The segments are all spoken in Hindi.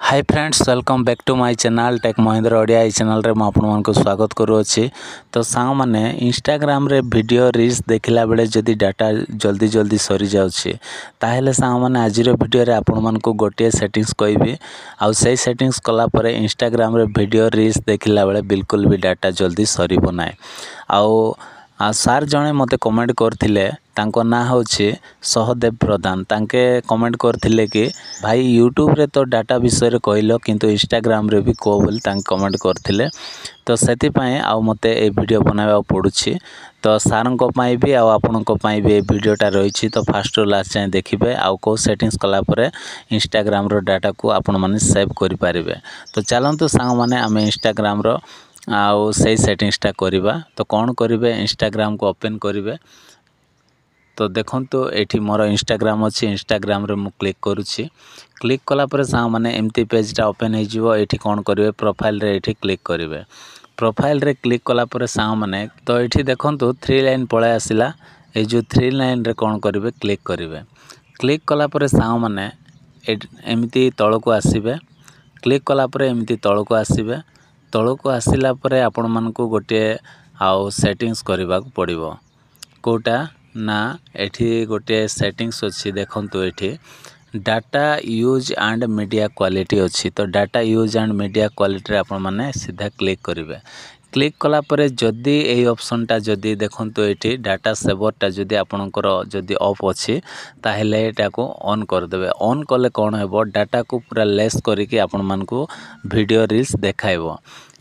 Hi friends welcome back to my channel tech Mahindra Odia channel रे आपको स्वागत करुँची। तो सांग मैंने इंस्टाग्राम रे वीडियो रील्स देखला बेले जदि डाटा जल्दी जल्दी सरी जाउछि ताहेले सांग मैंने आज वीडियो रे आपण मानकु गोटे सेटिंग्स कहबी आउ से सेटिंग्स कला परे इंस्टाग्राम रे वीडियो रील्स देखला बेले बिल्कुल भी डाटा जल्दी सरीबो नाय। आउ सार जणे मते कमेंट करथिले तांको ना होछि सहदेव प्रधान तांके कमेंट करथिले कि भाई यूट्यूब रे तो डाटा विषय रे कहलो किंतु इंस्टाग्राम रे भी को बोल तांके कमेंट करथिले। तो सेति पय आ मते ए वीडियो बनाबा पडुछि। तो सारंको पय भी आ आपनको पय भी ए वीडियोटा रहिछि। तो फास्ट टू लास्ट जाय देखिबे आ को सेटिंग्स कला परे इंस्टाग्राम रो डाटा को आपण माने सेव करि पारिबे। तो चलंतु सांग माने आमे इंस्टाग्राम रो आउ से सेटिंग्सटा करिबा। तो कौन करिवे इंस्टाग्राम को ओपन करिवे। तो देखंतु एठी मोर इंस्टाग्राम अछि इंस्टाग्राम रे मु क्लिक करूछि। क्लिक कला परे सांग माने एमती पेजटा ओपन हे जिवो। एठी कोन करिवे प्रोफाइल रे एठी क्लिक करिवे। प्रोफाइल रे क्लिक कला परे सांग माने तो एठी देखंतु 3 लाइन पळे आसिला। ए जो 3 लाइन रे कोन करिवे क्लिक करिवे। क्लिक कला परे सांग माने एमती तळको आसीबे। क्लिक कला परे एमती तळको आसीबे। तळको आसिला परे आपण मानकु गोटे आउ सेटिंग्स करबा को पड़िबो। कोटा ना एठी गोटे सेटिंग्स अछि देखंतु एठी data use and media quality अछि। तो data use and media quality रे आपण माने सीधा क्लिक करिवे। क्लिक कला परे जदी एई ऑप्शनटा जदी देखंतु एठी डाटा सेवरटा जदी आपणकर जदी ऑफ अछि ताहेले एटा को ऑन कर देबे। ऑन कले कोन हेबो डाटा को पूरा लेस करिकि आपण मानकु वीडियो रील्स देखाइबो।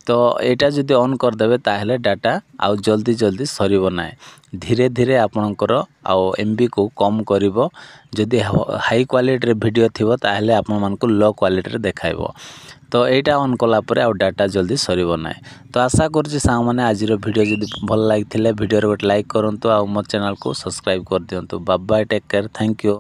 तो एटा जदी ऑन कर देबे ताहेले डाटा आउ जल्दी जल्दी सरीबो नाय। धीरे धीरे आपणकर आउ एमबी को कम करिवो। जदी हाई क्वालिटी रे वीडियो थिवो ताहेले आपण मानकु लो क्वालिटी रे देखाइबो। तो एटा ऑन कला परे आउ डाटा जल्दी सरीबो नाय। तो आशा करछि सांग माने आज रो वीडियो जदी भल लागिथिले वीडियो रे गोटे लाइक करंतु आउ मो चैनल को सब्सक्राइब कर दियंतु। Bye bye take care thank you.